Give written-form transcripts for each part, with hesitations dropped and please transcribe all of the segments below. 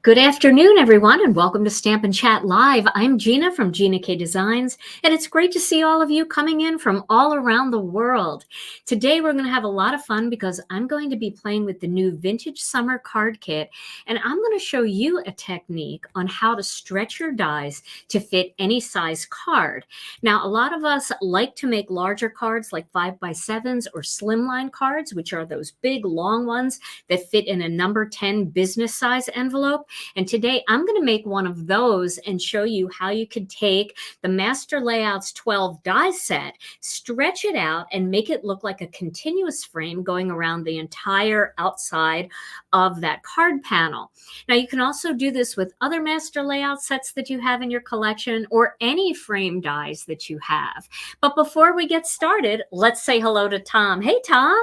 Good afternoon, everyone, and welcome to Stampin' Chat Live. I'm Gina from Gina K Designs, and it's great to see all of you coming in from all around the world. Today, we're going to have a lot of fun because I'm going to be playing with the new Vintage Summer Card Kit, and I'm going to show you a technique on how to stretch your dies to fit any size card. Now, a lot of us like to make larger cards like 5x7s or slimline cards, which are those big, long ones that fit in a number 10 business size envelope. And today I'm going to make one of those and show you how you could take the Master Layouts 12 die set, stretch it out, and make it look like a continuous frame going around the entire outside of that card panel. Now, you can also do this with other Master Layout sets that you have in your collection or any frame dies that you have. But before we get started, let's say hello to Tom. Hey, Tom.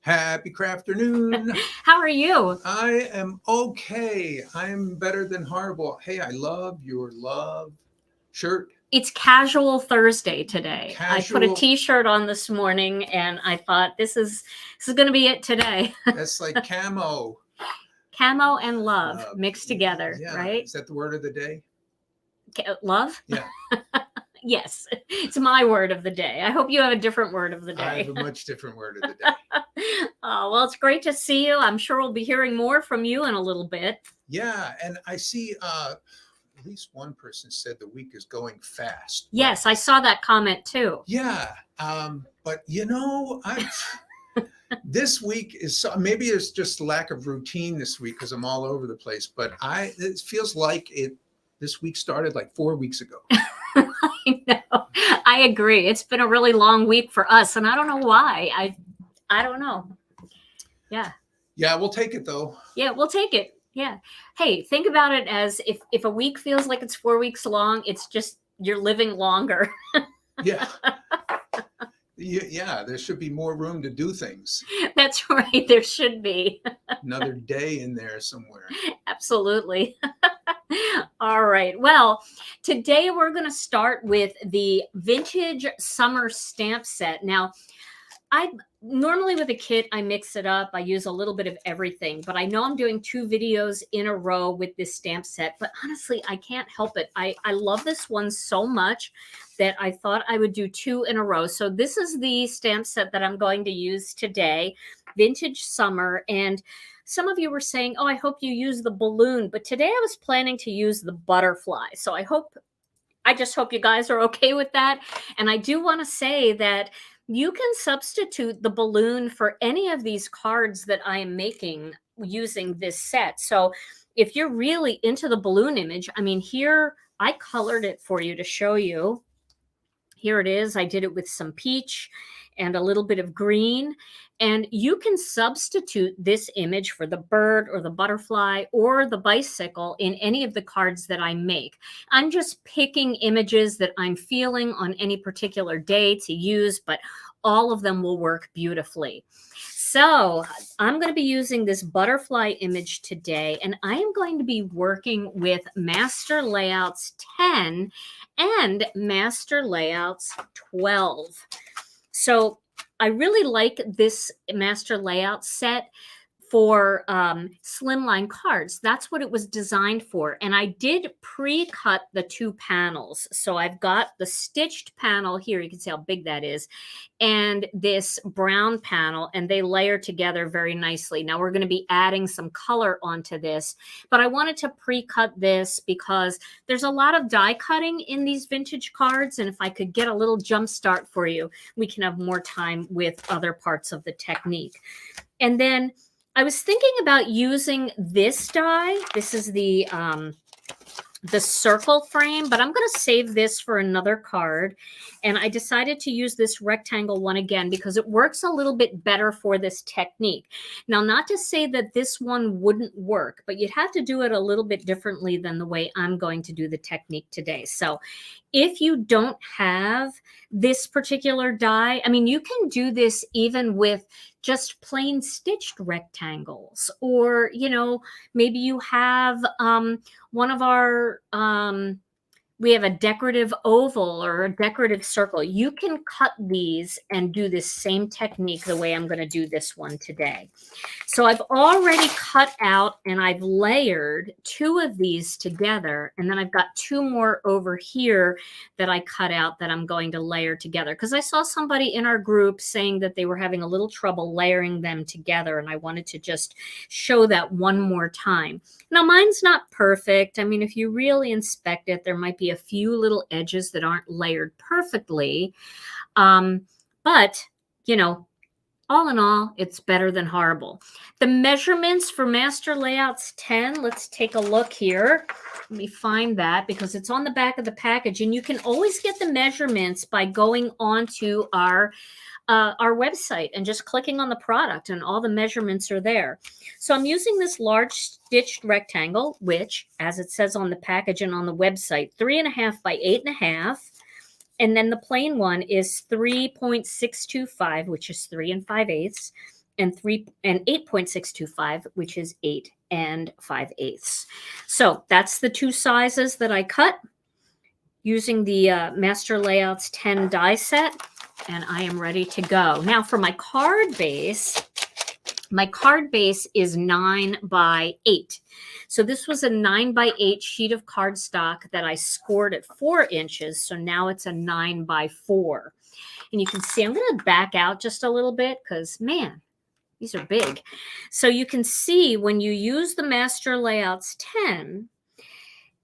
Happy Kraft afternoon. How are you? I am okay. I'm better than horrible. Hey, I love your love shirt. It's Casual Thursday today. Casual. I put a t-shirt on this morning and I thought this is going to be it today. That's like camo. Camo and love mixed together, yeah. Right? Is that the word of the day? Love? Yeah. Yes, it's my word of the day. I hope you have a different word of the day. I have a much different word of the day. Well, it's great to see you. I'm sure we'll be hearing more from you in a little bit. Yeah, and I see at least one person said the week is going fast. Yes, I saw that comment too. Yeah, but you know, this week is maybe it's just lack of routine this week because I'm all over the place. But it feels like this week started like 4 weeks ago. I know. I agree. It's been a really long week for us, and I don't know why. I don't know. Yeah. Yeah, we'll take it though. Yeah, we'll take it. Yeah. Hey, think about it as if a week feels like it's 4 weeks long, it's just you're living longer. Yeah. Yeah, there should be more room to do things. That's right. There should be. Another day in there somewhere. Absolutely. All right. Well, today we're going to start with the Vintage Summer Stamp Set. Now, normally with a kit, I mix it up. I use a little bit of everything, but I know I'm doing 2 videos in a row with this stamp set, but honestly, I can't help it. I love this one so much that I thought I would do 2 in a row. So this is the stamp set that I'm going to use today, Vintage Summer. And some of you were saying, oh, I hope you use the balloon, but today I was planning to use the butterfly. So I just hope you guys are okay with that. And I do want to say that you can substitute the balloon for any of these cards that I am making using this set. So if you're really into the balloon image, I mean, here I colored it for you to show you. Here it is. I did it with some peach and a little bit of green. And you can substitute this image for the bird or the butterfly or the bicycle in any of the cards that I make. I'm just picking images that I'm feeling on any particular day to use, but all of them will work beautifully. So I'm going to be using this butterfly image today, and I am going to be working with Master Layouts 10 and Master Layouts 12. So I really like this Master Layout set for slimline cards. That's what it was designed for. And I did pre-cut the 2 panels. So I've got the stitched panel here. You can see how big that is. And this brown panel, and they layer together very nicely. Now we're going to be adding some color onto this, but I wanted to pre-cut this because there's a lot of die cutting in these vintage cards. And if I could get a little jump start for you, we can have more time with other parts of the technique. And then I was thinking about using this die. This is the the circle frame, but I'm going to save this for another card. And I decided to use this rectangle one again because it works a little bit better for this technique. Now, not to say that this one wouldn't work, but you'd have to do it a little bit differently than the way I'm going to do the technique today. So if you don't have this particular die, I mean, you can do this even with just plain stitched rectangles, or, you know, maybe you have one of our, we have a decorative oval or a decorative circle. You can cut these and do this same technique the way I'm going to do this one today. So I've already cut out and I've layered 2 of these together. And then I've got 2 more over here that I cut out that I'm going to layer together. Because I saw somebody in our group saying that they were having a little trouble layering them together. And I wanted to just show that one more time. Now, mine's not perfect. I mean, if you really inspect it, there might be a few little edges that aren't layered perfectly. But, you know, all in all, it's better than horrible. The measurements for Master Layouts 10, let's take a look here. Let me find that because it's on the back of the package. And you can always get the measurements by going onto our website and just clicking on the product, and all the measurements are there. So I'm using this large stitched rectangle, which, as it says on the package and on the website, 3.5 by 8.5. And then the plain one is 3.625, which is 3 5/8, and 8.625, which is 8 5/8. So that's the 2 sizes that I cut using the Master Layouts 10 die set. And I am ready to go. Now for my card base is 9 by 8. So this was a 9 by 8 sheet of cardstock that I scored at 4 inches. So now it's a 9 by 4. And you can see, I'm going to back out just a little bit because, man, these are big. So you can see when you use the Master Layouts 10,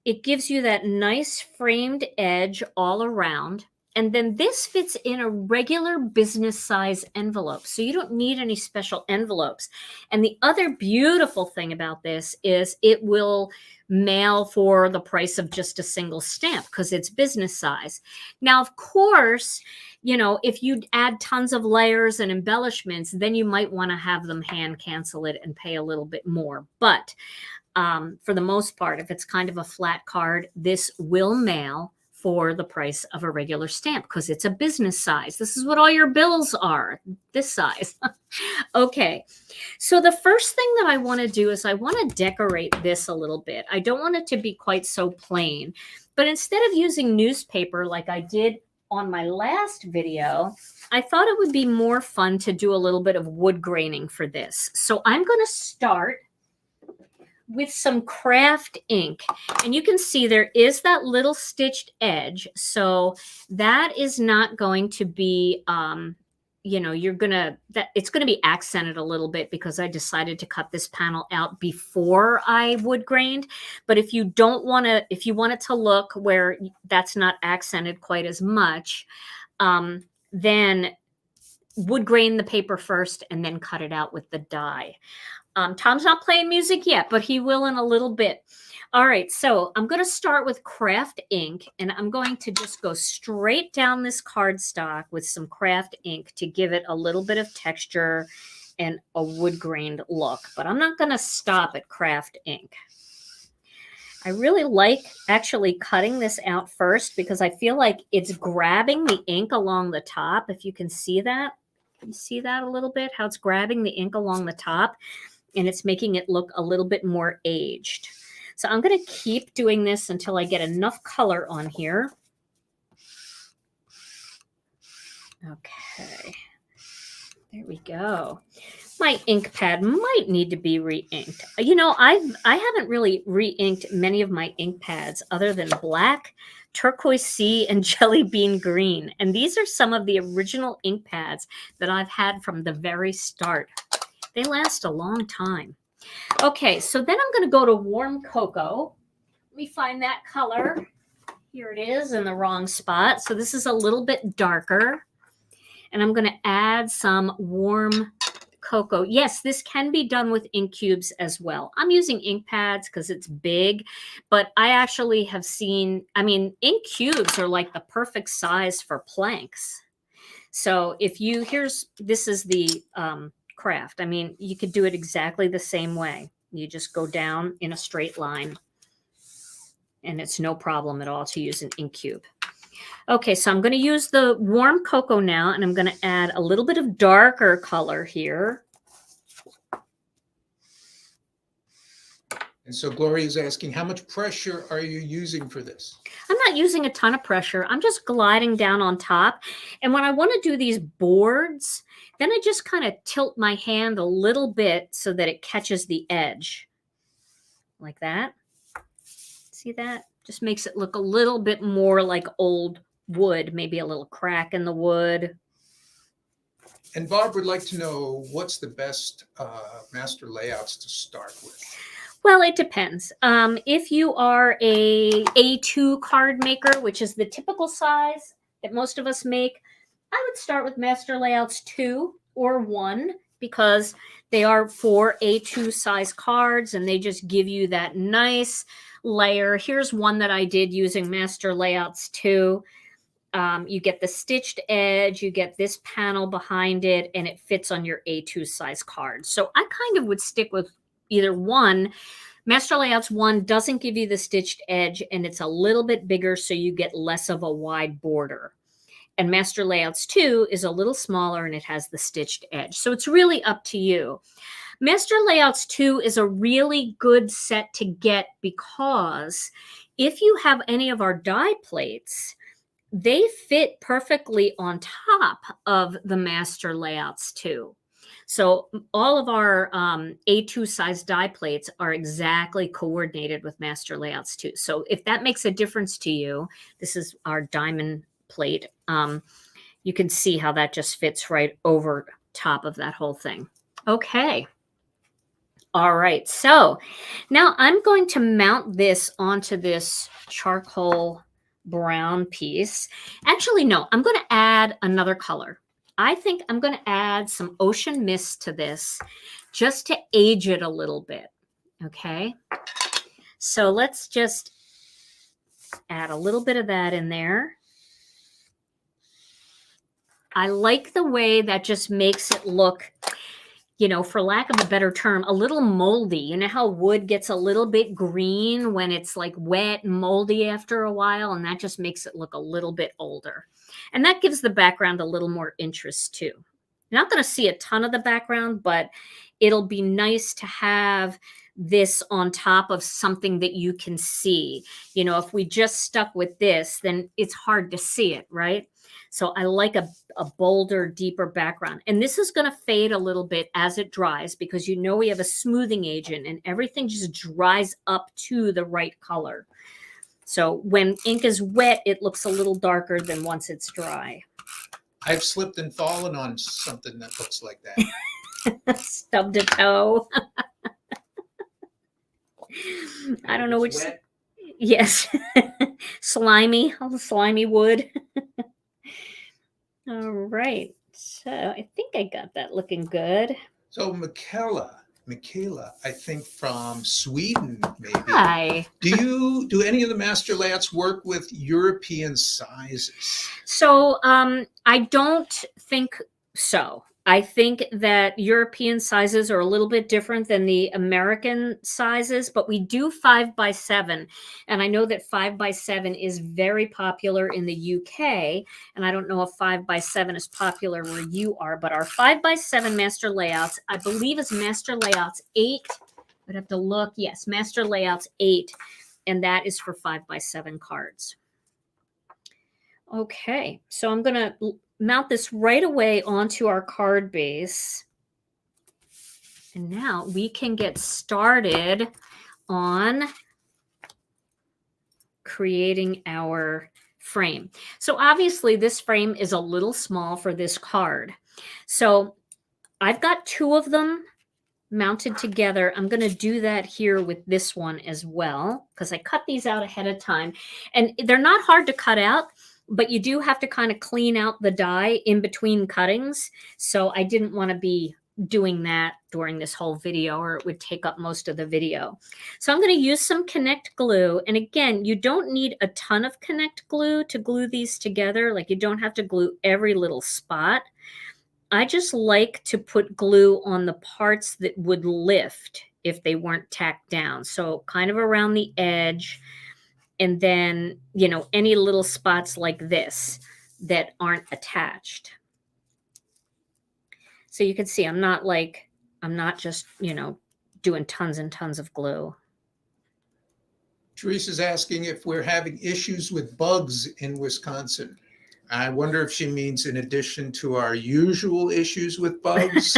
it gives you that nice framed edge all around. And then this fits in a regular business size envelope. So you don't need any special envelopes. And the other beautiful thing about this is it will mail for the price of just a single stamp because it's business size. Now, of course, you know, if you add tons of layers and embellishments, then you might want to have them hand cancel it and pay a little bit more. But for the most part, if it's kind of a flat card, this will mail for the price of a regular stamp because it's a business size. This is what all your bills are, this size. Okay, so the first thing that I want to do is I want to decorate this a little bit. I don't want it to be quite so plain, but instead of using newspaper like I did on my last video, I thought it would be more fun to do a little bit of wood graining for this. So I'm going to start with some Kraft ink. And you can see there is that little stitched edge. So that is not going to be, you know, it's going to be accented a little bit because I decided to cut this panel out before I wood grained. But if you don't want to, if you want it to look where that's not accented quite as much, then wood grain the paper first and then cut it out with the die. Tom's not playing music yet, but he will in a little bit. All right, so I'm going to start with Kraft ink, and I'm going to just go straight down this cardstock with some Kraft ink to give it a little bit of texture and a wood-grained look. But I'm not going to stop at Kraft ink. I really like actually cutting this out first because I feel like it's grabbing the ink along the top, if you can see that. You see that a little bit, how it's grabbing the ink along the top? And it's making it look a little bit more aged. So I'm going to keep doing this until I get enough color on here. Okay, there we go. My ink pad might need to be re-inked. You know, I haven't really re-inked many of my ink pads other than black, turquoise sea, and jelly bean green. And these are some of the original ink pads that I've had from the very start. They last a long time. Okay, so then I'm going to go to warm cocoa. Let me find that color. Here it is in the wrong spot. So this is a little bit darker. And I'm going to add some warm cocoa. Yes, this can be done with ink cubes as well. I'm using ink pads because it's big, but I actually have seen, I mean, ink cubes are like the perfect size for planks. So if you, this is the Kraft. I mean, you could do it exactly the same way. You just go down in a straight line, and it's no problem at all to use an ink cube. Okay, so I'm going to use the warm cocoa now, and I'm going to add a little bit of darker color here. And so Gloria is asking, how much pressure are you using for this? I'm not using a ton of pressure. I'm just gliding down on top. And when I want to do these boards, then I just kind of tilt my hand a little bit so that it catches the edge. Like that. See that? Just makes it look a little bit more like old wood, maybe a little crack in the wood. And Bob would like to know, what's the best master layouts to start with? Well, it depends. If you are a A2 card maker, which is the typical size that most of us make, I would start with Master Layouts 2 or 1 because they are for A2 size cards and they just give you that nice layer. Here's one that I did using Master Layouts 2. You get the stitched edge, you get this panel behind it, and it fits on your A2 size card. So I kind of would stick with either 1. Master Layouts 1 doesn't give you the stitched edge, and it's a little bit bigger, so you get less of a wide border. And Master Layouts 2 is a little smaller, and it has the stitched edge. So it's really up to you. Master Layouts 2 is a really good set to get because if you have any of our die plates, they fit perfectly on top of the Master Layouts 2. So all of our A2 size die plates are exactly coordinated with Master Layouts 2. So if that makes a difference to you, this is our diamond plate. You can see how that just fits right over top of that whole thing. Okay. All right. So now I'm going to mount this onto this charcoal brown piece. Actually, no, I'm going to add another color. I think I'm going to add some ocean mist to this just to age it a little bit. Okay. So let's just add a little bit of that in there. I like the way that just makes it look, you know, for lack of a better term, a little moldy. You know how wood gets a little bit green when it's like wet and moldy after a while, and that just makes it look a little bit older. And that gives the background a little more interest too. You're not going to see a ton of the background, but it'll be nice to have this on top of something that you can see. You know, if we just stuck with this, then it's hard to see it, right? So I like a bolder, deeper background. And this is going to fade a little bit as it dries because you know we have a smoothing agent and everything just dries up to the right color. So when ink is wet, it looks a little darker than once it's dry. I've slipped and fallen on something that looks like that. Stubbed a toe. I don't know which. Wet. Yes. Slimy, all the slimy wood. All right. So I think I got that looking good. So Michaela, I think from Sweden, maybe. Hi. Do any of the master layouts work with European sizes? So I don't think so. I think that European sizes are a little bit different than the American sizes, but we do 5x7. And I know that 5x7 is very popular in the UK. And I don't know if 5x7 is popular where you are, but our 5x7 master layouts, I believe is master layouts 8. I'd have to look. Yes, master layouts 8. And that is for 5x7 cards. Okay, so I'm going to mount this right away onto our card base. And now we can get started on creating our frame. So obviously this frame is a little small for this card. So I've got 2 of them mounted together. I'm going to do that here with this one as well because I cut these out ahead of time. And they're not hard to cut out, but you do have to kind of clean out the die in between cuttings. So I didn't want to be doing that during this whole video, or it would take up most of the video. So I'm going to use some Connect glue. And again, you don't need a ton of Connect glue to glue these together. Like, you don't have to glue every little spot. I just like to put glue on the parts that would lift if they weren't tacked down. So kind of around the edge, and then, you know, any little spots like this that aren't attached. So you can see I'm not just, you know, doing tons and tons of glue. Teresa's asking if we're having issues with bugs in Wisconsin. I wonder if she means in addition to our usual issues with bugs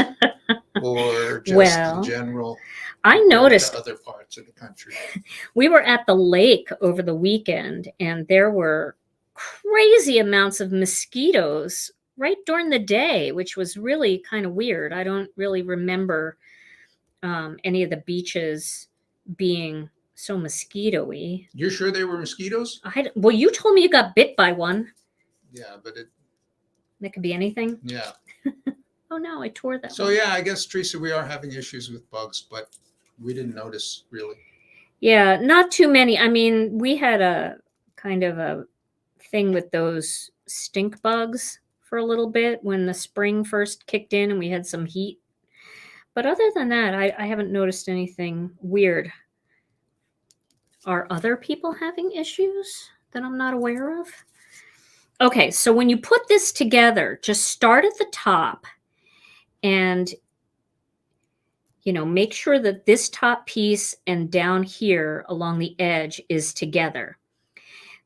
or just Well, in general. I noticed to other parts of the country. We were at the lake over the weekend, and there were crazy amounts of mosquitoes right during the day, which was really kind of weird. I don't really remember any of the beaches being so mosquito-y. You're sure they were mosquitoes? Well, you told me you got bit by one. Yeah, but That could be anything. Yeah. Oh no, I tore that. So yeah, I guess, Teresa, we are having issues with bugs, but we didn't notice really. Yeah, not too many. I mean, we had a kind of a thing with those stink bugs for a little bit when the spring first kicked in and we had some heat. But other than that, I haven't noticed anything weird. Are other people having issues that I'm not aware of? Okay, so when you put this together, just start at the top and, you know, make sure that this top piece and down here along the edge is together.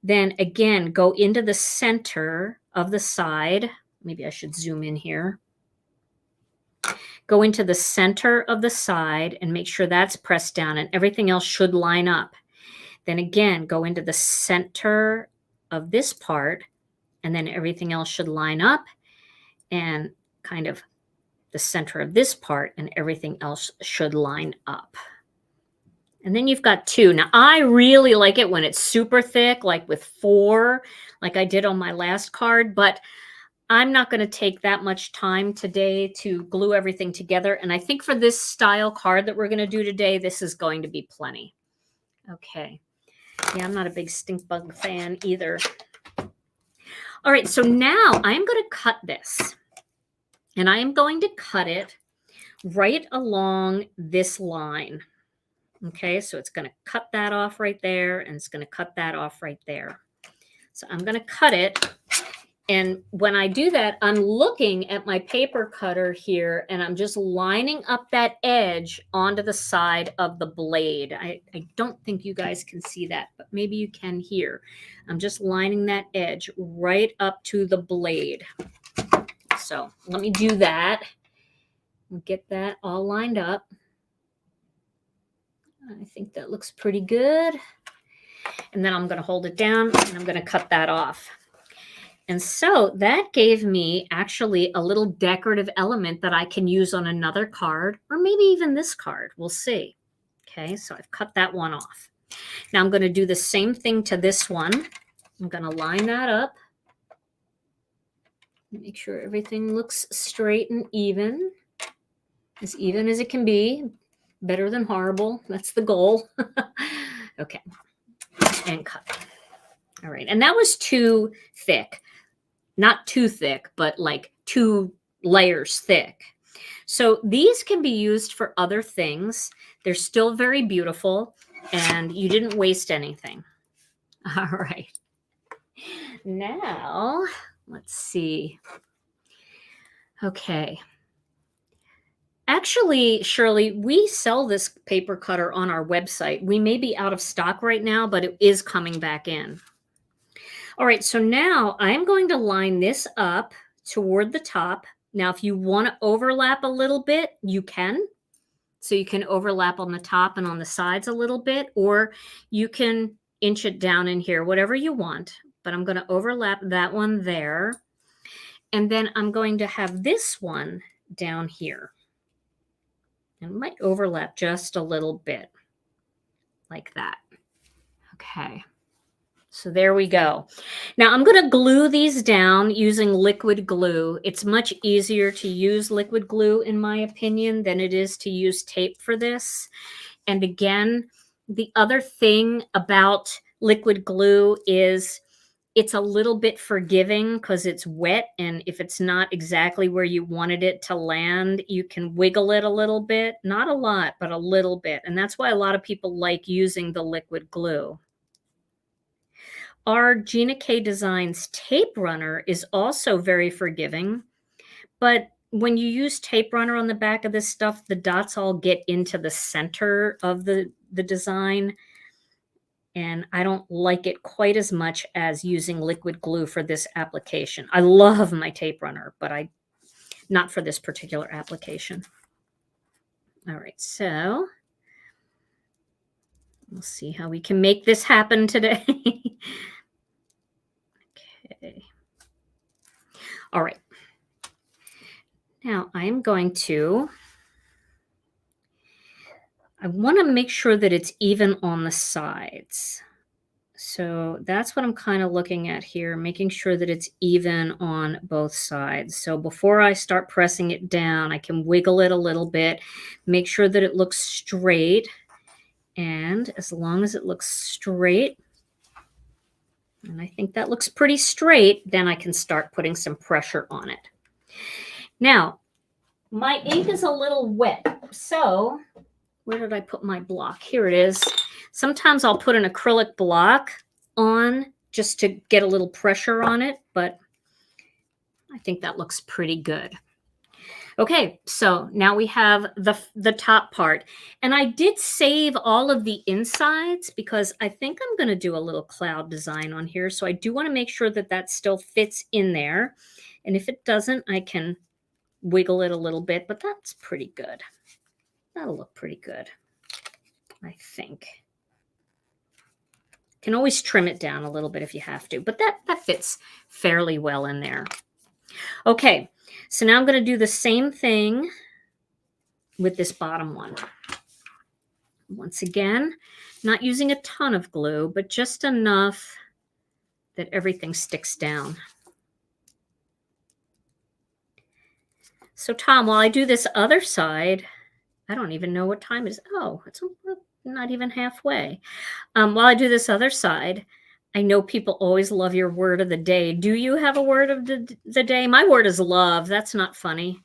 Then again, go into the center of the side. Maybe I should zoom in here. Go into the center of the side and make sure that's pressed down, and everything else should line up. Then again, go into the center of this part, and then everything else should line up, and kind of the center of this part, and everything else should line up. And then you've got 2. Now, I really like it when it's super thick, like with 4, like I did on my last card, but I'm not going to take that much time today to glue everything together. And I think for this style card that we're going to do today, this is going to be plenty. Okay. Yeah, I'm not a big stink bug fan either. All right, so now I'm going to cut this. And I am going to cut it right along this line. Okay, so it's going to cut that off right there, and it's going to cut that off right there. So I'm going to cut it. And when I do that, I'm looking at my paper cutter here, and I'm just lining up that edge onto the side of the blade. I don't think you guys can see that, but maybe you can here. I'm just lining that edge right up to the blade. So let me do that and get that all lined up. I think that looks pretty good. And then I'm going to hold it down, and I'm going to cut that off. And so that gave me actually a little decorative element that I can use on another card, or maybe even this card. We'll see. Okay, so I've cut that one off. Now I'm going to do the same thing to this one. I'm going to line that up. Make sure everything looks straight and even as it can be. Better than horrible. That's the goal. Okay. And cut. All right. And that was too thick. Not too thick, but like 2 layers thick. So these can be used for other things. They're still very beautiful, and you didn't waste anything. All right. Now, let's see. Okay. Actually, Shirley, we sell this paper cutter on our website. We may be out of stock right now, but it is coming back in. All right, so now I'm going to line this up toward the top. Now, if you want to overlap a little bit, you can. So you can overlap on the top and on the sides a little bit, or you can inch it down in here, whatever you want. But I'm going to overlap that one there. And then I'm going to have this one down here. And might overlap just a little bit like that. Okay. So there we go. Now I'm going to glue these down using liquid glue. It's much easier to use liquid glue, in my opinion, than it is to use tape for this. And again, the other thing about liquid glue is it's a little bit forgiving because it's wet. And if it's not exactly where you wanted it to land, you can wiggle it a little bit. Not a lot, but a little bit. And that's why a lot of people like using the liquid glue. Our Gina K Designs tape runner is also very forgiving, but when you use tape runner on the back of this stuff, the dots all get into the center of the design, and I don't like it quite as much as using liquid glue for this application. I love my tape runner, but not for this particular application. All right, so we'll see how we can make this happen today. Okay. All right. Now I'm going to, I want to make sure that it's even on the sides. So that's what I'm kind of looking at here, making sure that it's even on both sides. So before I start pressing it down, I can wiggle it a little bit, make sure that it looks straight. And as long as it looks straight, and I think that looks pretty straight, then I can start putting some pressure on it. Now, my ink is a little wet, so where did I put my block? Here it is. Sometimes I'll put an acrylic block on just to get a little pressure on it, but I think that looks pretty good. Okay, so now we have the top part. And I did save all of the insides because I think I'm going to do a little cloud design on here. So I do want to make sure that that still fits in there. And if it doesn't, I can wiggle it a little bit, but that's pretty good. That'll look pretty good, I think. Can always trim it down a little bit if you have to, but that fits fairly well in there. Okay, so now I'm going to do the same thing with this bottom one. Once again, not using a ton of glue, but just enough that everything sticks down. So Tom, while I do this other side, I don't even know what time it is. Oh, it's not even halfway. While I do this other side, I know people always love your word of the day. Do you have a word of the day? My word is love. That's not funny.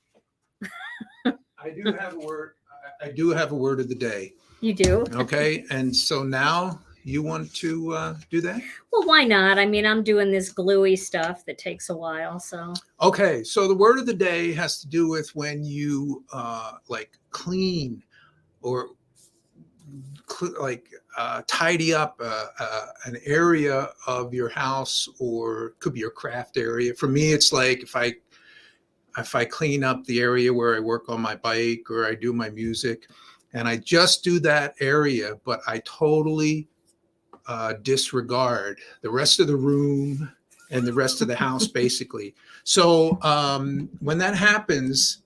I do have a word. I do have a word of the day. You do? Okay. And so now you want to do that? Well, why not? I mean, I'm doing this gluey stuff that takes a while. So. Okay. So the word of the day has to do with when you like clean or tidy up an area of your house, or it could be your craft area. For me, it's like if I clean up the area where I work on my bike or I do my music, and I just do that area, but I totally disregard the rest of the room and the rest of the house, basically. So when that happens,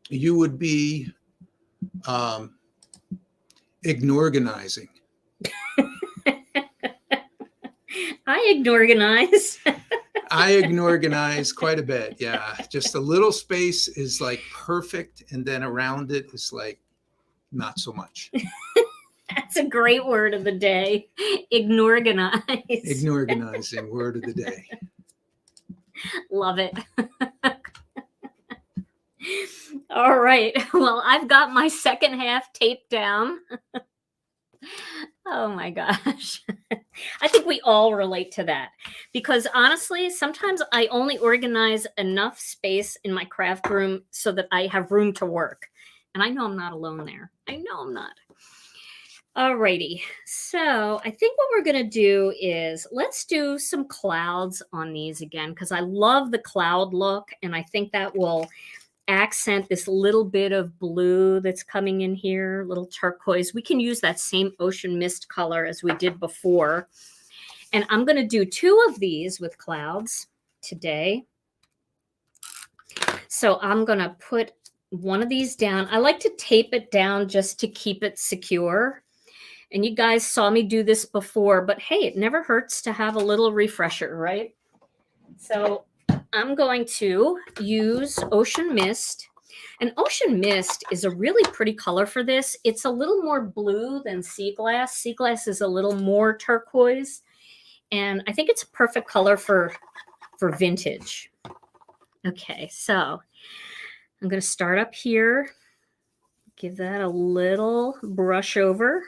you would be ignorganizing. I ignorganize. I ignorganize quite a bit. Yeah. Just a little space is like perfect. And then around it is like not so much. That's a great word of the day. Ignorganize. Ignorganizing, word of the day. Love it. All right. Well, I've got my second half taped down. Oh my gosh. I think we all relate to that because honestly, sometimes I only organize enough space in my craft room so that I have room to work. And I know I'm not alone there. I know I'm not. Alrighty. So I think what we're going to do is let's do some clouds on these again because I love the cloud look and I think that will accent this little bit of blue that's coming in here, little turquoise. We can use that same ocean mist color as we did before. And I'm going to do 2 of these with clouds today. So I'm going to put one of these down. I like to tape it down just to keep it secure. And you guys saw me do this before, but hey, it never hurts to have a little refresher, right? So I'm going to use Ocean Mist. And Ocean Mist is a really pretty color for this. It's a little more blue than Sea Glass. Sea Glass is a little more turquoise. And I think it's a perfect color for vintage. Okay, so I'm going to start up here. Give that a little brush over.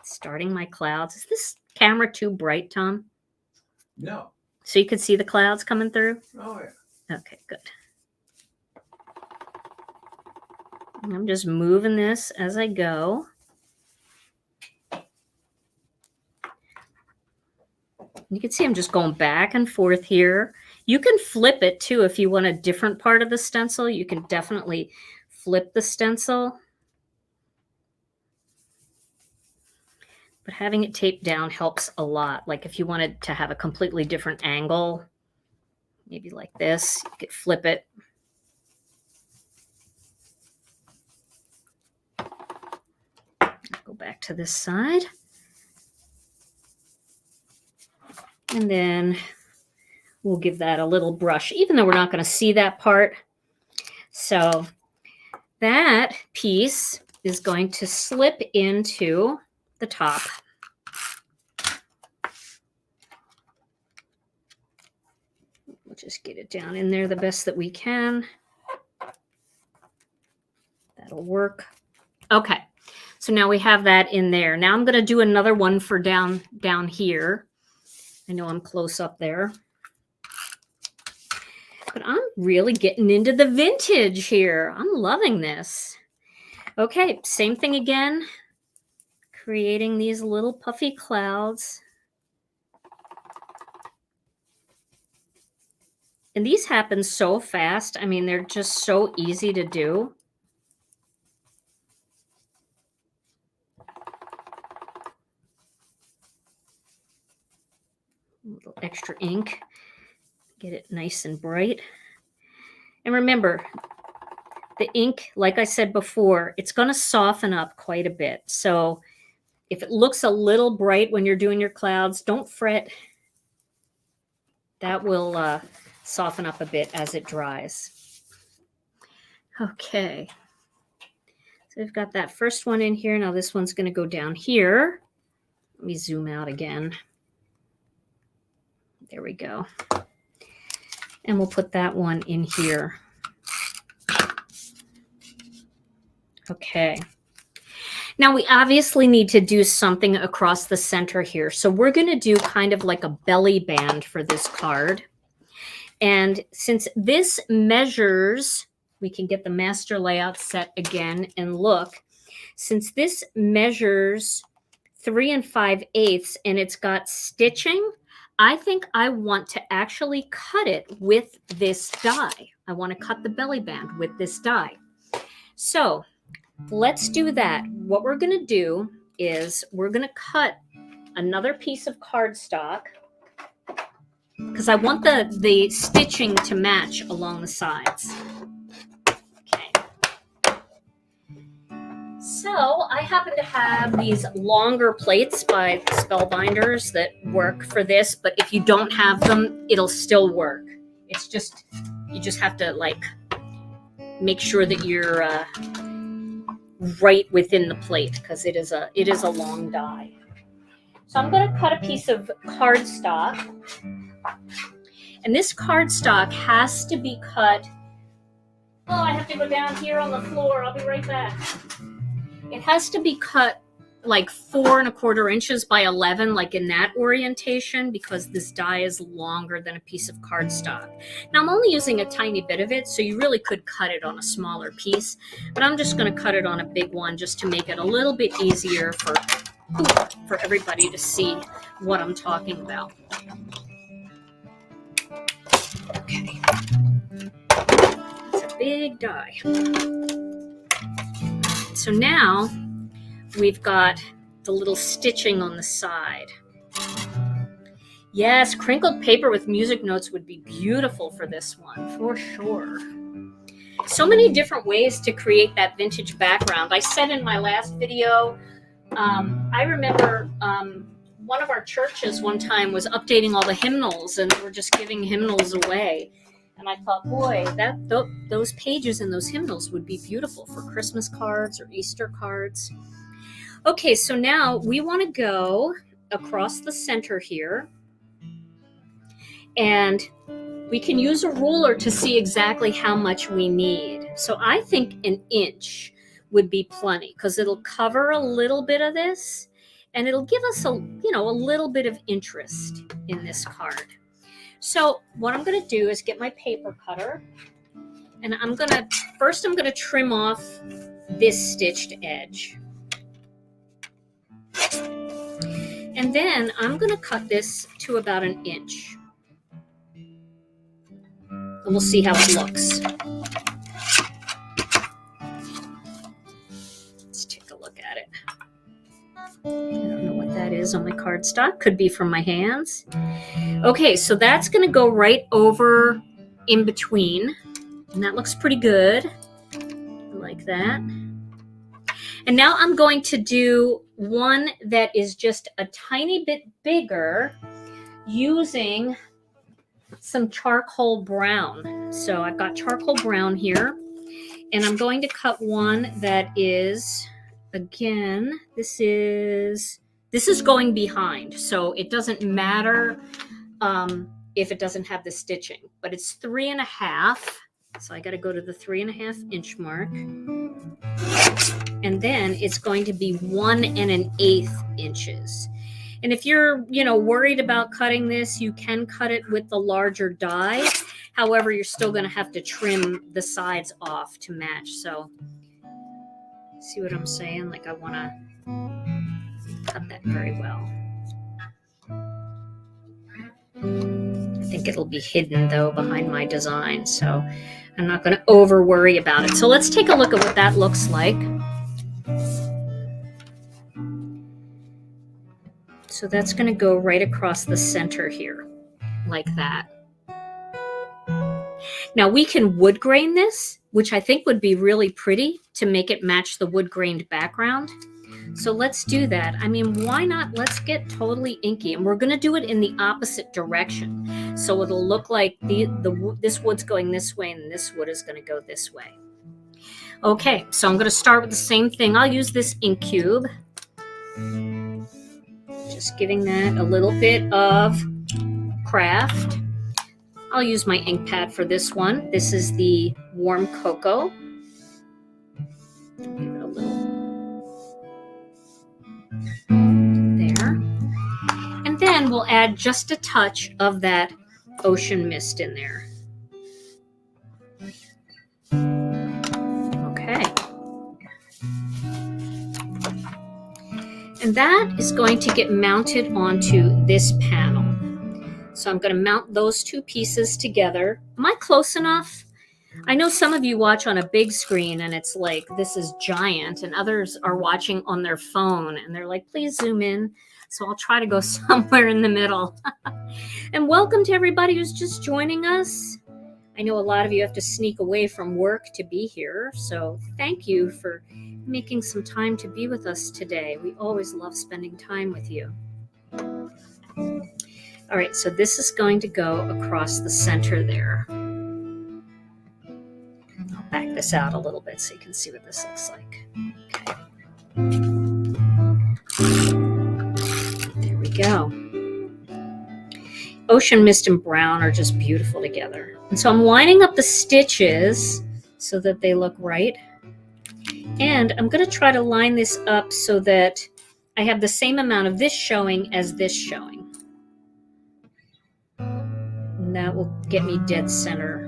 Starting my clouds. Is this camera too bright, Tom? No. So you could see the clouds coming through? Oh, yeah. Okay, good. I'm just moving this as I go. You can see I'm just going back and forth here. You can flip it too if you want a different part of the stencil. You can definitely flip the stencil. But having it taped down helps a lot. Like if you wanted to have a completely different angle, maybe like this, you could flip it. Go back to this side. And then we'll give that a little brush, even though we're not going to see that part. So that piece is going to slip into the top. We'll just get it down in there the best that we can. That'll work. Okay, so now we have that in there. Now I'm going to do another one for down here. I know I'm close up there. But I'm really getting into the vintage here. I'm loving this. Okay, same thing again. Creating these little puffy clouds. And these happen so fast. I mean, they're just so easy to do. A little extra ink. Get it nice and bright. And remember, the ink, like I said before, it's going to soften up quite a bit. So if it looks a little bright when you're doing your clouds, don't fret. That will soften up a bit as it dries. Okay. So we've got that first one in here. Now this one's going to go down here. Let me zoom out again. There we go. And we'll put that one in here. Okay. Now we obviously need to do something across the center here. So we're going to do kind of like a belly band for this card. And since this measures, we can get the master layout set again and look. Since this measures 3 5/8 and it's got stitching, I think I want to actually cut it with this die. I want to cut the belly band with this die. So let's do that. What we're going to do is we're going to cut another piece of cardstock because I want the stitching to match along the sides. Okay. So I happen to have these longer plates by Spellbinders that work for this, but if you don't have them, it'll still work. It's just, you just have to like make sure that you're right within the plate because it is a long die. So I'm going to cut a piece of cardstock, and this cardstock has to be cut. Oh, I have to go down here on the floor. I'll be right back. It has to be cut like 4 1/4 inches by 11, like in that orientation, because this die is longer than a piece of cardstock. Now I'm only using a tiny bit of it, so you really could cut it on a smaller piece, but I'm just going to cut it on a big one just to make it a little bit easier for everybody to see what I'm talking about. Okay. It's a big die. So now we've got the little stitching on the side. Yes, crinkled paper with music notes would be beautiful for this one, for sure. So many different ways to create that vintage background. I said in my last video, I remember one of our churches one time was updating all the hymnals, and we're just giving hymnals away. And I thought, boy, those pages in those hymnals would be beautiful for Christmas cards or Easter cards. Okay, so now we want to go across the center here, and we can use a ruler to see exactly how much we need. So I think an inch would be plenty, because it'll cover a little bit of this, and it'll give us a little bit of interest in this card. So what I'm going to do is get my paper cutter, and I'm going to trim off this stitched edge. And then I'm going to cut this to about an inch. And we'll see how it looks. Let's take a look at it. I don't know what that is on my cardstock. Could be from my hands. Okay, so that's going to go right over in between. And that looks pretty good. Like that. And now I'm going to do one that is just a tiny bit bigger using some charcoal brown. So I've got charcoal brown here, and I'm going to cut one that is, again, this is going behind, so it doesn't matter if it doesn't have the stitching, but it's 3.5. So I got to go to the 3.5 inch mark, and then it's going to be 1 1/8 inches. And if you're, worried about cutting this, you can cut it with the larger die. However, you're still going to have to trim the sides off to match. So, see what I'm saying? Like, I want to cut that very well. I think it'll be hidden, though, behind my design. So, I'm not going to over worry about it. So, let's take a look at what that looks like. So that's going to go right across the center here, like that. Now we can wood grain this, which I think would be really pretty to make it match the wood grained background. So let's do that. I mean, why not? Let's get totally inky, and we're going to do it in the opposite direction. So it'll look like this wood's going this way, and this wood is going to go this way. Okay, so I'm going to start with the same thing. I'll use this ink cube. Just giving that a little bit of Kraft. I'll use my ink pad for this one. This is the Warm Cocoa. Give it a little there. And then we'll add just a touch of that ocean mist in there. Okay. And that is going to get mounted onto this panel. So I'm going to mount those two pieces together. Am I close enough? I know some of you watch on a big screen and it's like, this is giant, and others are watching on their phone and they're like, please zoom in. So I'll try to go somewhere in the middle. And welcome to everybody who's just joining us. I know a lot of you have to sneak away from work to be here. So thank you for making some time to be with us today. We always love spending time with you. All right, so this is going to go across the center there. I'll back this out a little bit so you can see what this looks like. Okay. There we go. Ocean mist and brown are just beautiful together. And so I'm lining up the stitches so that they look right. And I'm going to try to line this up so that I have the same amount of this showing as this showing. And that will get me dead center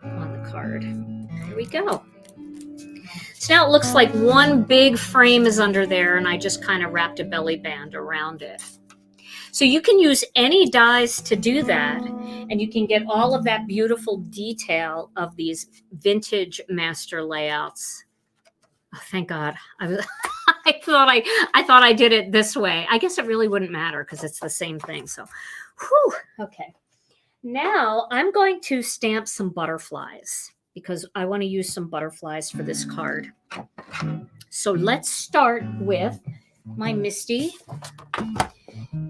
on the card. There we go. So now it looks like one big frame is under there, and I just kind of wrapped a belly band around it. So you can use any dies to do that, and you can get all of that beautiful detail of these vintage master layouts. Oh, thank God. I thought I did it this way. I guess it really wouldn't matter because it's the same thing. So, whew, okay. Now I'm going to stamp some butterflies because I want to use some butterflies for this card. So let's start with my Misty.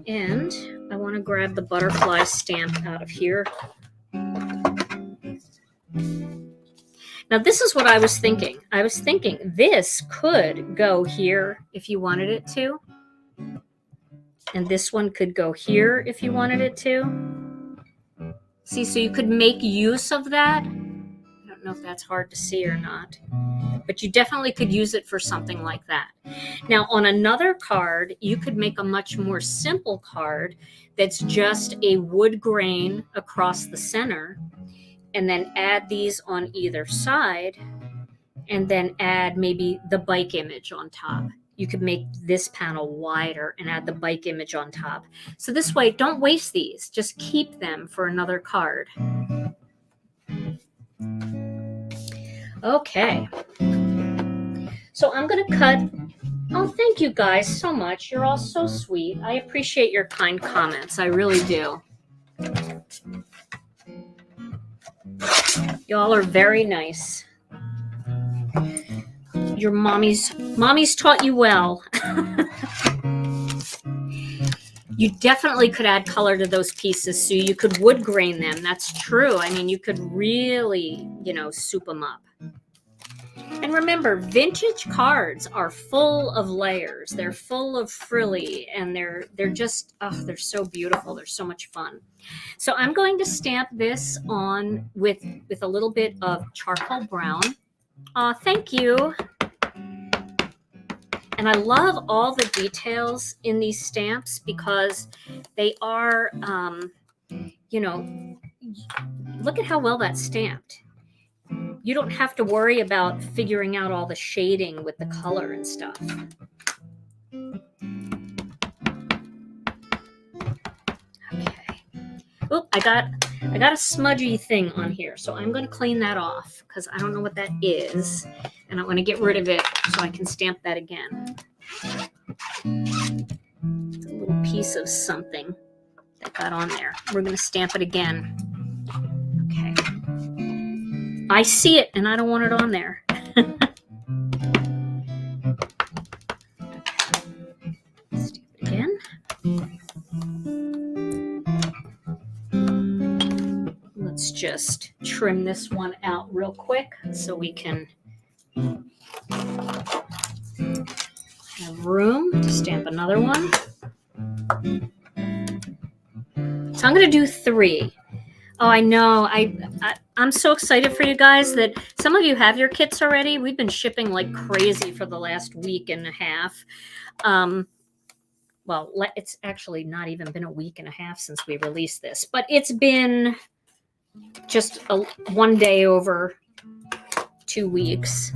And I want to grab the butterfly stamp out of here. Now, this is what I was thinking. I was thinking this could go here if you wanted it to. And this one could go here if you wanted it to. See, so you could make use of that. I don't know if that's hard to see or not. But you definitely could use it for something like that. Now, on another card, you could make a much more simple card that's just a wood grain across the center, and then add these on either side, and then add maybe the bike image on top. You could make this panel wider and add the bike image on top. So this way, don't waste these. Just keep them for another card. Okay. So I'm going to cut. Oh, thank you guys so much. You're all so sweet. I appreciate your kind comments. I really do. Y'all are very nice. Your mommy's taught you well. You definitely could add color to those pieces, so you could wood grain them. That's true. I mean, you could really, soup them up. And remember, vintage cards are full of layers. They're full of frilly, and they're just, they're so beautiful. They're so much fun. So I'm going to stamp this on with a little bit of charcoal brown. Thank you. And I love all the details in these stamps because they are, look at how well that's stamped. You don't have to worry about figuring out all the shading with the color and stuff. Okay. Oop, I got a smudgy thing on here, so I'm going to clean that off because I don't know what that is, and I want to get rid of it so I can stamp that again. It's a little piece of something that got on there. We're going to stamp it again. Okay. I see it, and I don't want it on there. Stamp it again. Let's just trim this one out real quick so we can have room to stamp another one. So I'm going to do 3. Oh, I know. I'm so excited for you guys that some of you have your kits already. We've been shipping like crazy for the last week and a half. Well, it's actually not even been a week and a half since we released this, but it's been just one day over 2 weeks.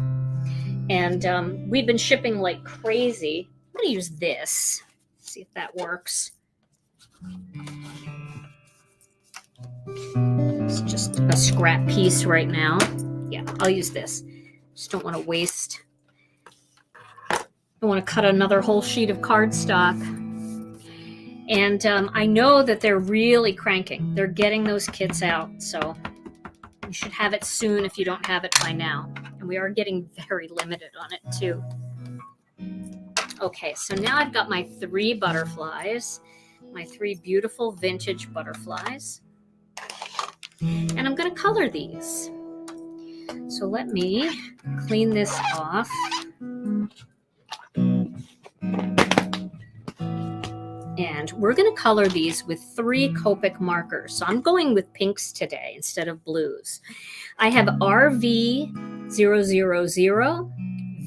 And we've been shipping like crazy. I'm going to use this. See if that works. It's just a scrap piece right now. Yeah, I'll use this. Just don't want to waste. I want to cut another whole sheet of cardstock. And I know that they're really cranking. They're getting those kits out. So you should have it soon if you don't have it by now. And we are getting very limited on it too. Okay, so now I've got my 3 butterflies. My 3 beautiful vintage butterflies. And I'm going to color these. So let me clean this off. And we're going to color these with 3 Copic markers. So I'm going with pinks today instead of blues. I have RV000,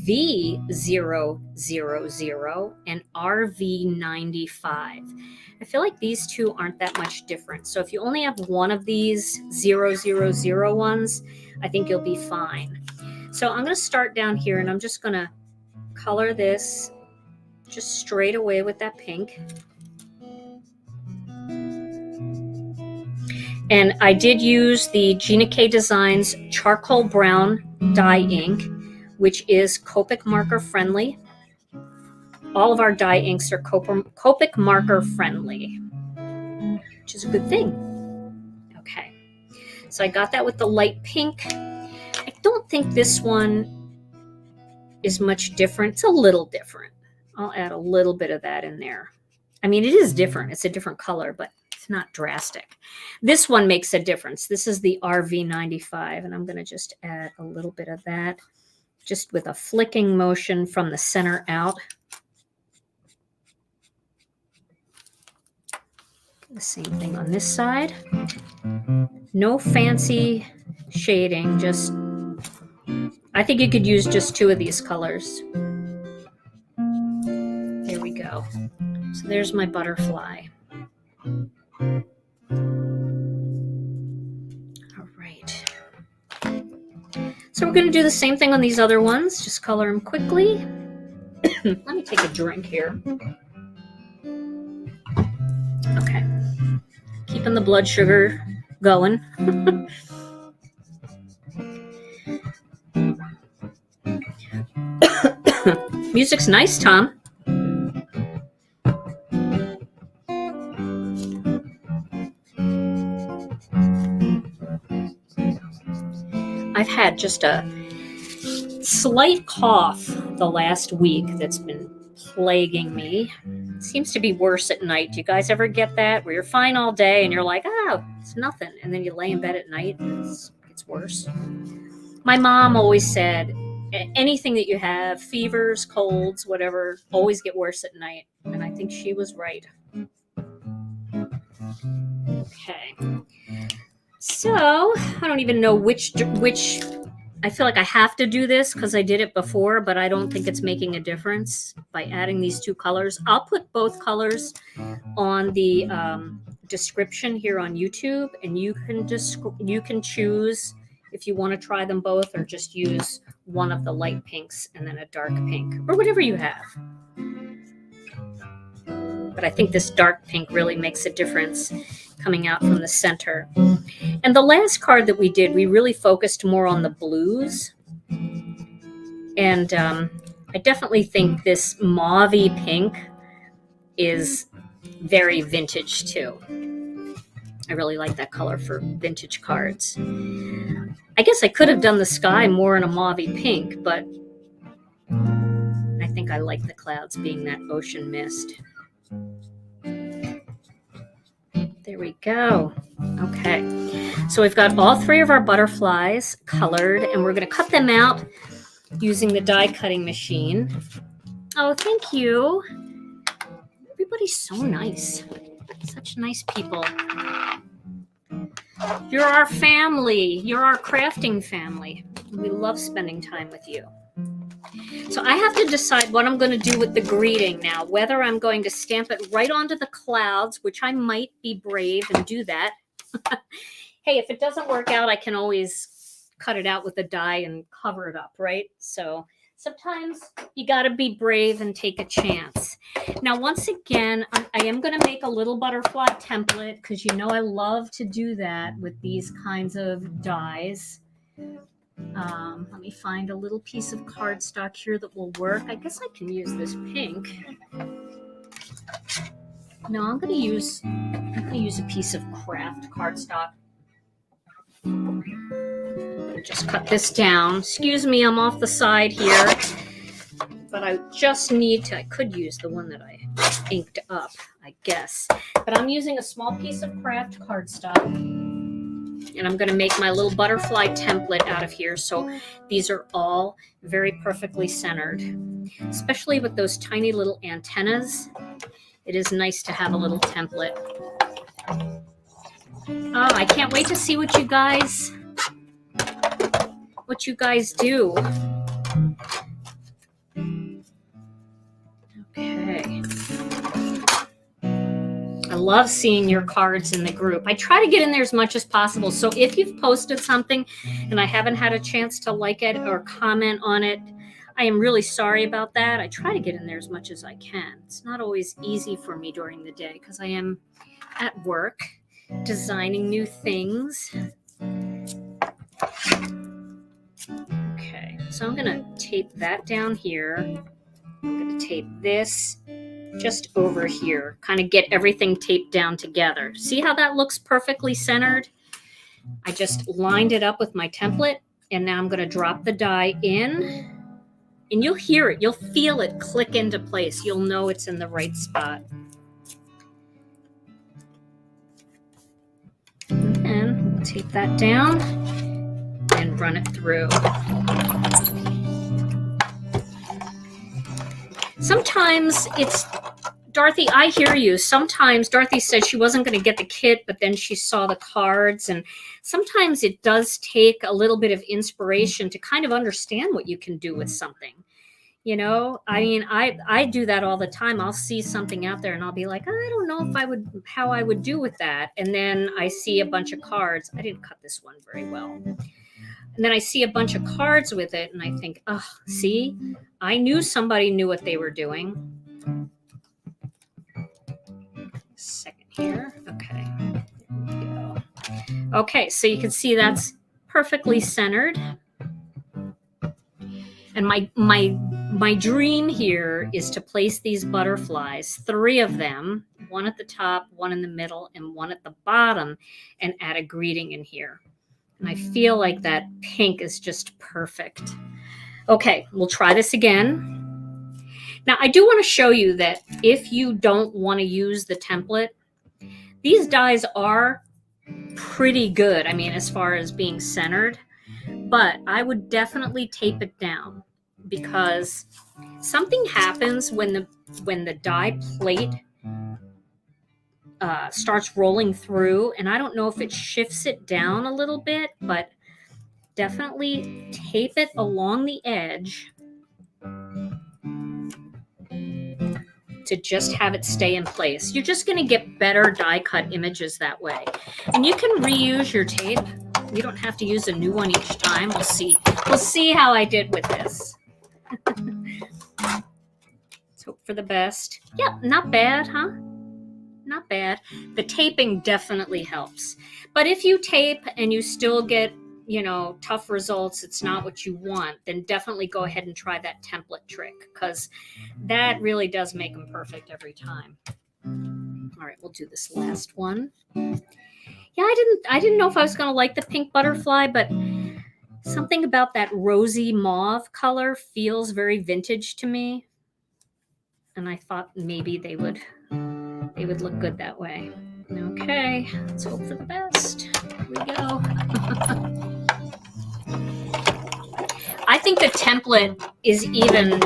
V000, and RV95. I feel like these two aren't that much different. So if you only have one of these 000 ones, I think you'll be fine. So I'm going to start down here, and I'm just going to color this just straight away with that pink. And I did use the Gina K Designs Charcoal Brown dye ink, which is Copic marker friendly. All of our dye inks are Copic marker friendly, which is a good thing. Okay, so I got that with the light pink. don't think this one is much different. It's a little different. I'll add a little bit of that in there. I mean, it is different. It's a different color, but it's not drastic. This one makes a difference. This is the RV95, and I'm going to just add a little bit of that, just with a flicking motion from the center out. The same thing on this side. No fancy shading, just, I think you could use just 2 of these colors. There we go. So there's my butterfly. All right. So we're going to do the same thing on these other ones. Just color them quickly. Let me take a drink here. Okay. Keeping the blood sugar going. Music's nice, Tom. I've had just a slight cough the last week that's been plaguing me. It seems to be worse at night. Do you guys ever get that? Where you're fine all day and you're like, oh, it's nothing. And then you lay in bed at night and it's worse. My mom always said, anything that you have, fevers, colds, whatever, always get worse at night. And I think she was right. Okay. So I don't even know which I feel like I have to do this because I did it before, but I don't think it's making a difference by adding these 2 colors. I'll put both colors on the description here on YouTube, and you can choose if you want to try them both or just use one of the light pinks and then a dark pink or whatever you have. But I think this dark pink really makes a difference coming out from the center. And the last card that we did, we really focused more on the blues. And I definitely think this mauve-y pink is very vintage too. I really like that color for vintage cards. I guess I could have done the sky more in a mauve-y pink, but I think I like the clouds being that ocean mist. There we go. Okay. So we've got all 3 of our butterflies colored, and we're going to cut them out using the die cutting machine. Oh, thank you. Everybody's so nice. Such nice people. You're our family. You're our crafting family. We love spending time with you. So I have to decide what I'm going to do with the greeting now, whether I'm going to stamp it right onto the clouds, which I might be brave and do that. Hey, if it doesn't work out, I can always cut it out with a die and cover it up, right? So sometimes you got to be brave and take a chance. Now, once again, I am going to make a little butterfly template because you know I love to do that with these kinds of dies. Let me find a little piece of cardstock here that will work. I guess I can use this pink. No, I'm going to use a piece of Kraft cardstock. Just cut this down. Excuse me, I'm off the side here. But I just need to, I could use the one that I inked up, I guess. But I'm using a small piece of Kraft cardstock. And I'm going to make my little butterfly template out of here. So these are all very perfectly centered, especially with those tiny little antennas. It is nice to have a little template. Oh, I can't wait to see what you guys do. Okay. I love seeing your cards in the group. I try to get in there as much as possible. So if you've posted something and I haven't had a chance to like it or comment on it, I am really sorry about that. I try to get in there as much as I can. It's not always easy for me during the day because I am at work designing new things. Okay, so I'm going to tape that down here. I'm going to tape this just over here, kind of get everything taped down together. See how that looks perfectly centered? I just lined it up with my template And now I'm going to drop the die in, and you'll hear it. You'll feel it click into place. You'll know it's in the right spot. And we'll tape that down and run it through. Sometimes it's, Dorothy, I hear you. Sometimes Dorothy said she wasn't going to get the kit, but then she saw the cards. And sometimes it does take a little bit of inspiration to kind of understand what you can do with something. You know, I mean, I do that all the time. I'll see something out there and I'll be like, I don't know if how I would do with that. And then I see a bunch of cards. I didn't cut this one very well. And then I see a bunch of cards with it and I think, oh, see, I knew somebody knew what they were doing. Second here. Okay. There we go. Okay, so you can see that's perfectly centered. And my dream here is to place these butterflies, 3 of them, one at the top, one in the middle, and one at the bottom, and add a greeting in here. And I feel like that pink is just perfect. Okay, we'll try this again. Now, I do want to show you that if you don't want to use the template, these dies are pretty good. I mean, as far as being centered, but I would definitely tape it down because something happens when the die plate starts rolling through, and I don't know if it shifts it down a little bit, but definitely tape it along the edge to just have it stay in place. You're just going to get better die cut images that way. And you can reuse your tape. You don't have to use a new one each time. We'll see. We'll see how I did with this. Let's hope for the best. Yeah, not bad, huh? Not bad. The taping definitely helps. But if you tape and you still get, you know, tough results, it's not what you want, then definitely go ahead and try that template trick because that really does make them perfect every time. All right, we'll do this last one. Yeah, I didn't know if I was going to like the pink butterfly, but something about that rosy mauve color feels very vintage to me. And I thought maybe they would look good that way. Okay, let's hope for the best. Here we go. I think the template is even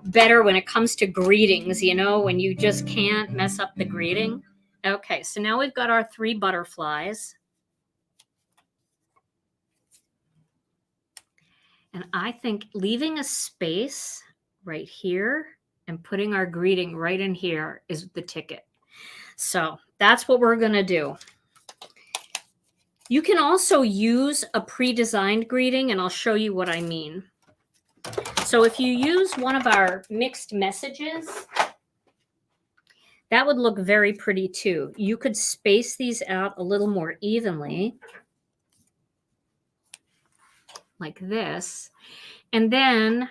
better when it comes to greetings, you know, when you just can't mess up the greeting. Okay, so now we've got our 3 butterflies. And I think leaving a space right here and putting our greeting right in here is the ticket. So that's what we're going to do. You can also use a pre-designed greeting, and I'll show you what I mean. So if you use one of our mixed messages, that would look very pretty too. You could space these out a little more evenly, like this. And then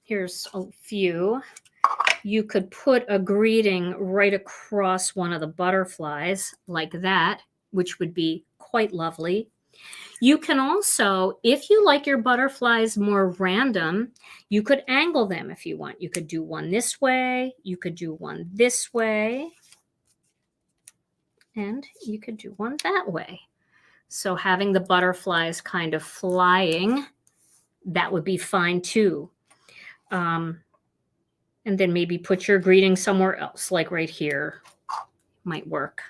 here's a few. You could put a greeting right across one of the butterflies like that, which would be quite lovely. You can also, if you like your butterflies more random, you could angle them if you want. You could do one this way, you could do one this way, and you could do one that way. So having the butterflies kind of flying, that would be fine too. And then maybe put your greeting somewhere else, like right here, might work.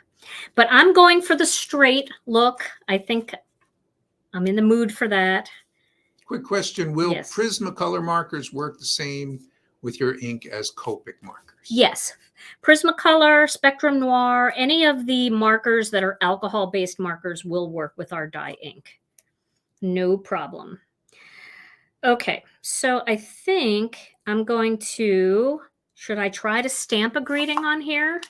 But I'm going for the straight look. I think I'm in the mood for that. Quick question. Will Yes. Prismacolor markers work the same with your ink as Copic markers? Yes. Prismacolor, Spectrum Noir, any of the markers that are alcohol-based markers will work with our dye ink. No problem. Okay, so I think I'm going to, should I try to stamp a greeting on here?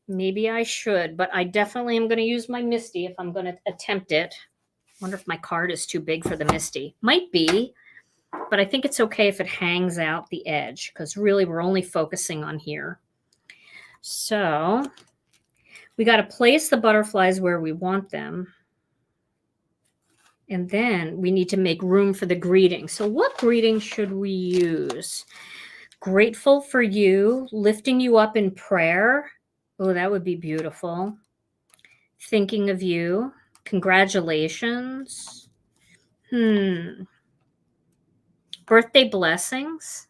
Maybe I should, but I definitely am going to use my Misty if I'm going to attempt it. Wonder if my card is too big for the Misty. Might be, but I think it's okay if it hangs out the edge because really we're only focusing on here. So we got to place the butterflies where we want them. And then we need to make room for the greeting. So what greeting should we use? Grateful for you, lifting you up in prayer. Oh, that would be beautiful. Thinking of you. Congratulations. Birthday blessings.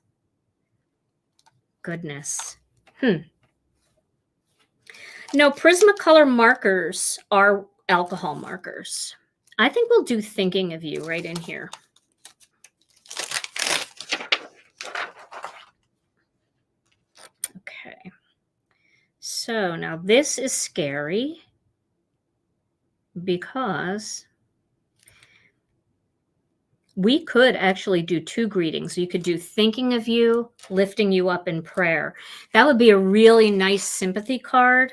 Goodness. No, Prismacolor markers are alcohol markers. I think we'll do thinking of you right in here. Okay. So now this is scary because we could actually do two greetings. You could do thinking of you, lifting you up in prayer. That would be a really nice sympathy card.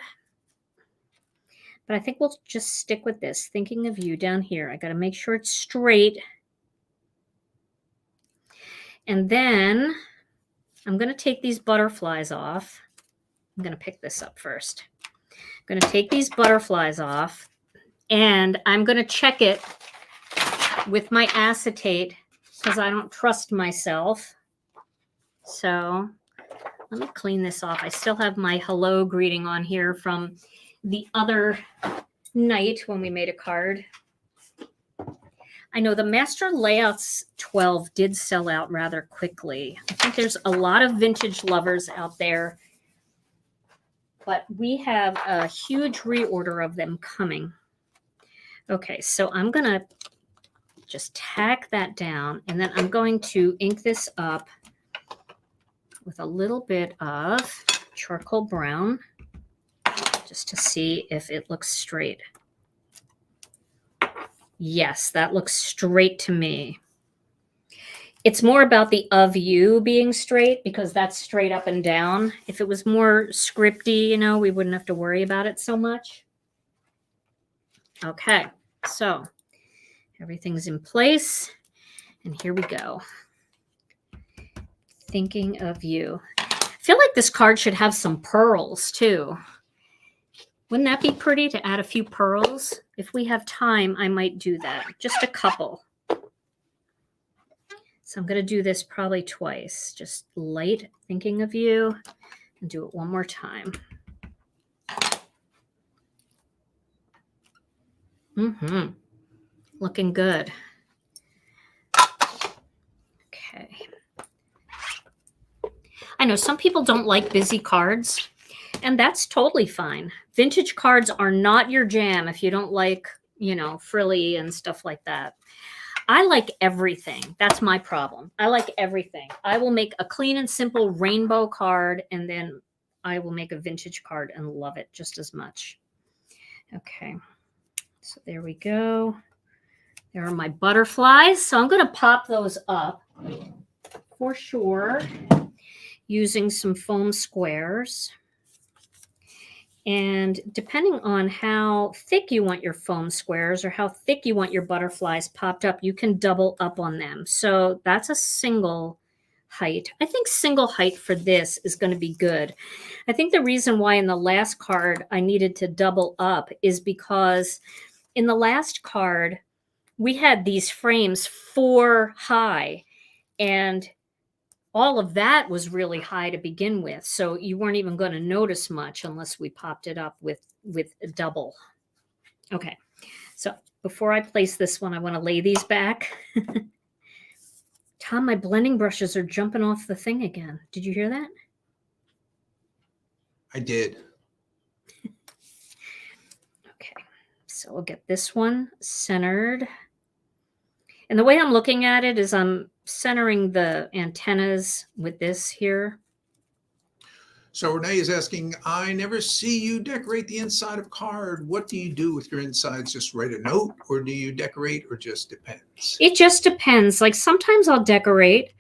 But I think we'll just stick with this. Thinking of you down here. I got to make sure it's straight. And then I'm going to take these butterflies off. I'm going to pick this up first. I'm going to take these butterflies off. And I'm going to check it with my acetate because I don't trust myself. So let me clean this off. I still have my hello greeting on here from the other night when we made a card. I know the Master Layouts 12 did sell out rather quickly. I think there's a lot of vintage lovers out there, but we have a huge reorder of them coming. Okay, so I'm going to just tack that down, and then I'm going to ink this up with a little bit of charcoal brown just to see if it looks straight. Yes, that looks straight to me. It's more about the of you being straight because that's straight up and down. If it was more scripty, you know, we wouldn't have to worry about it so much. Okay, so everything's in place, and here we go. Thinking of you. I feel like this card should have some pearls too. Wouldn't that be pretty to add a few pearls? If we have time, I might do that. Just a couple. So I'm going to do this probably twice. Just light thinking of you and do it one more time. Looking good. Okay. I know some people don't like busy cards, and that's totally fine. Vintage cards are not your jam if you don't like, you know, frilly and stuff like that. I like everything. That's my problem. I like everything. I will make a clean and simple rainbow card, and then I will make a vintage card and love it just as much. Okay. So there we go. There are my butterflies. So I'm going to pop those up for sure using some foam squares. And depending on how thick you want your foam squares or how thick you want your butterflies popped up, you can double up on them. So that's a single height. I think single height for this is going to be good. I think the reason why in the last card I needed to double up is because in the last card, we had these frames 4 high, and all of that was really high to begin with. So you weren't even going to notice much unless we popped it up with a double. Okay. So before I place this one, I want to lay these back. Tom, my blending brushes are jumping off the thing again. Did you hear that? I did. Okay. So we'll get this one centered. And the way I'm looking at it is I'm centering the antennas with this here. So Renee is asking, I never see you decorate the inside of a card. What do you do with your insides? Just write a note, or do you decorate, or just depends? It just depends. Like sometimes I'll decorate.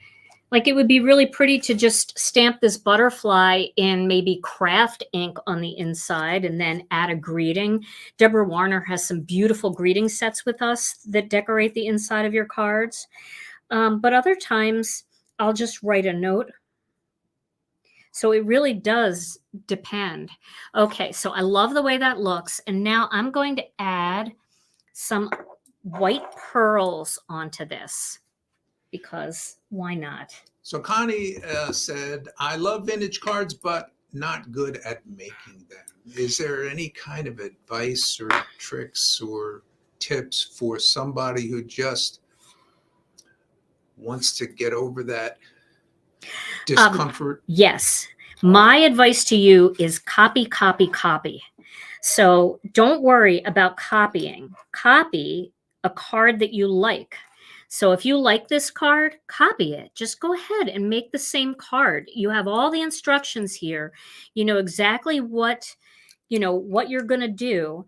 Like it would be really pretty to just stamp this butterfly in maybe Kraft ink on the inside and then add a greeting. Deborah Warner has some beautiful greeting sets with us that decorate the inside of your cards. But other times I'll just write a note. So it really does depend. Okay, so I love the way that looks. And now I'm going to add some white pearls onto this because why not? So Connie said, I love vintage cards, but not good at making them. Is there any kind of advice or tricks or tips for somebody who just wants to get over that discomfort? Yes. My advice to you is copy, copy, copy. So don't worry about copying. Copy a card that you like. So if you like this card, copy it. Just go ahead and make the same card. You have all the instructions here. You know exactly what you're going to do,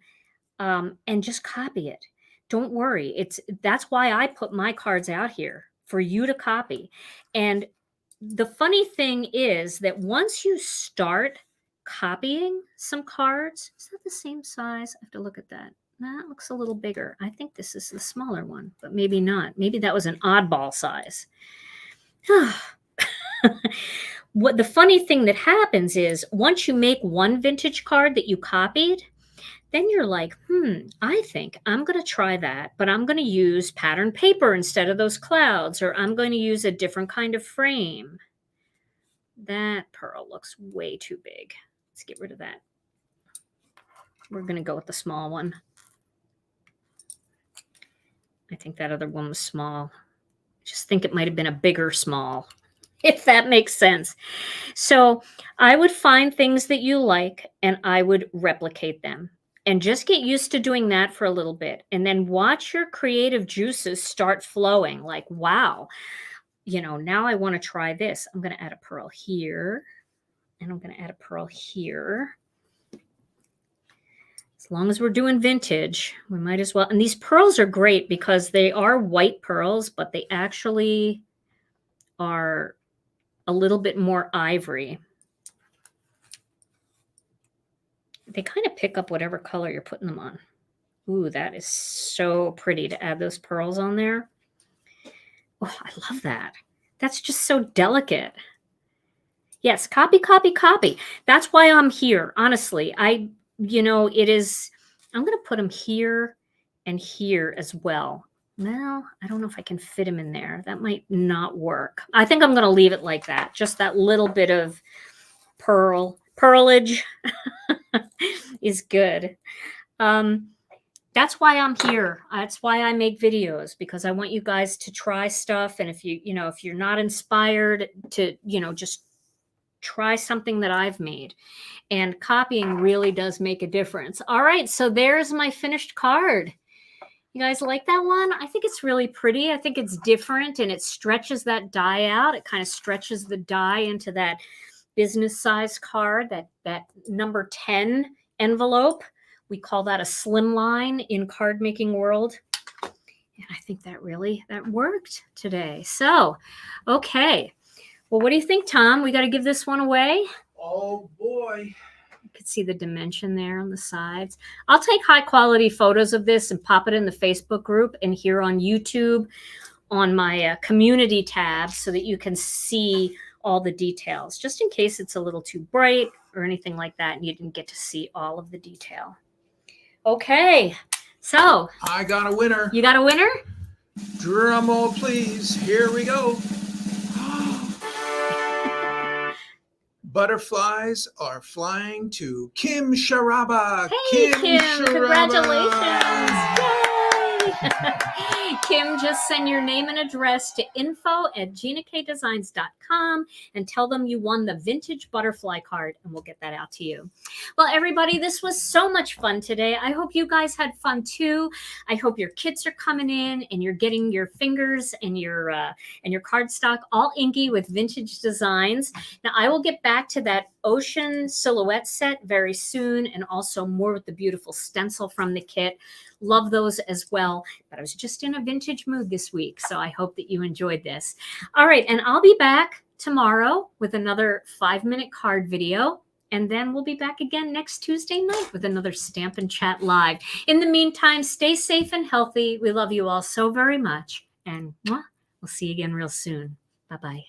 and just copy it. Don't worry. That's why I put my cards out here for you to copy. And the funny thing is that once you start copying some cards, is that the same size? I have to look at that. That looks a little bigger. I think this is the smaller one, but maybe not. Maybe that was an oddball size. What the funny thing that happens is once you make one vintage card that you copied, then you're like, I think I'm going to try that, but I'm going to use patterned paper instead of those clouds, or I'm going to use a different kind of frame. That pearl looks way too big. Let's get rid of that. We're going to go with the small one. I think that other one was small. I just think it might have been a bigger small, if that makes sense. So I would find things that you like and I would replicate them. And just get used to doing that for a little bit. And then watch your creative juices start flowing. Like, wow, now I want to try this. I'm going to add a pearl here. And I'm going to add a pearl here. As long as we're doing vintage, we might as well. And these pearls are great because they are white pearls, but they actually are a little bit more ivory. They kind of pick up whatever color you're putting them on. Ooh, that is so pretty to add those pearls on there. Oh, I love that. That's just so delicate. Yes, copy, copy, copy. That's why I'm here. Honestly, I'm going to put them here and here as well. Well, I don't know if I can fit them in there. That might not work. I think I'm going to leave it like that. Just that little bit of pearlage is good. That's why I'm here. That's why I make videos, because I want you guys to try stuff. And if you're not inspired to, just try something that I've made. And copying really does make a difference. All right, so there's my finished card. You guys like that one? I think it's really pretty. I think it's different and it stretches that die out. It kind of stretches the die into that business size card, that number 10 envelope. We call that a slimline in card making world. And I think that worked today. So, okay. Well, what do you think, Tom? We got to give this one away? Oh, boy. You can see the dimension there on the sides. I'll take high quality photos of this and pop it in the Facebook group and here on YouTube on my community tab so that you can see all the details, just in case it's a little too bright or anything like that and you didn't get to see all of the detail. Okay, so I got a winner. You got a winner? Drum roll, please. Here we go. Butterflies are flying to Kim Sharabba. Hey, Kim, congratulations. Yay! Kim, just send your name and address to info@ginakdesigns.com and tell them you won the vintage butterfly card, and we'll get that out to you. Well, everybody, this was so much fun today. I hope you guys had fun too. I hope your kits are coming in and you're getting your fingers and your cardstock all inky with vintage designs. Now, I will get back to that ocean silhouette set very soon, and also more with the beautiful stencil from the kit. Love those as well. But I was just in a vintage mood this week, so I hope that you enjoyed this. All right, and I'll be back tomorrow with another 5-minute card video, and then we'll be back again next Tuesday night with another Stamp and Chat Live. In the meantime, stay safe and healthy. We love you all so very much, and we'll see you again real soon. Bye-bye.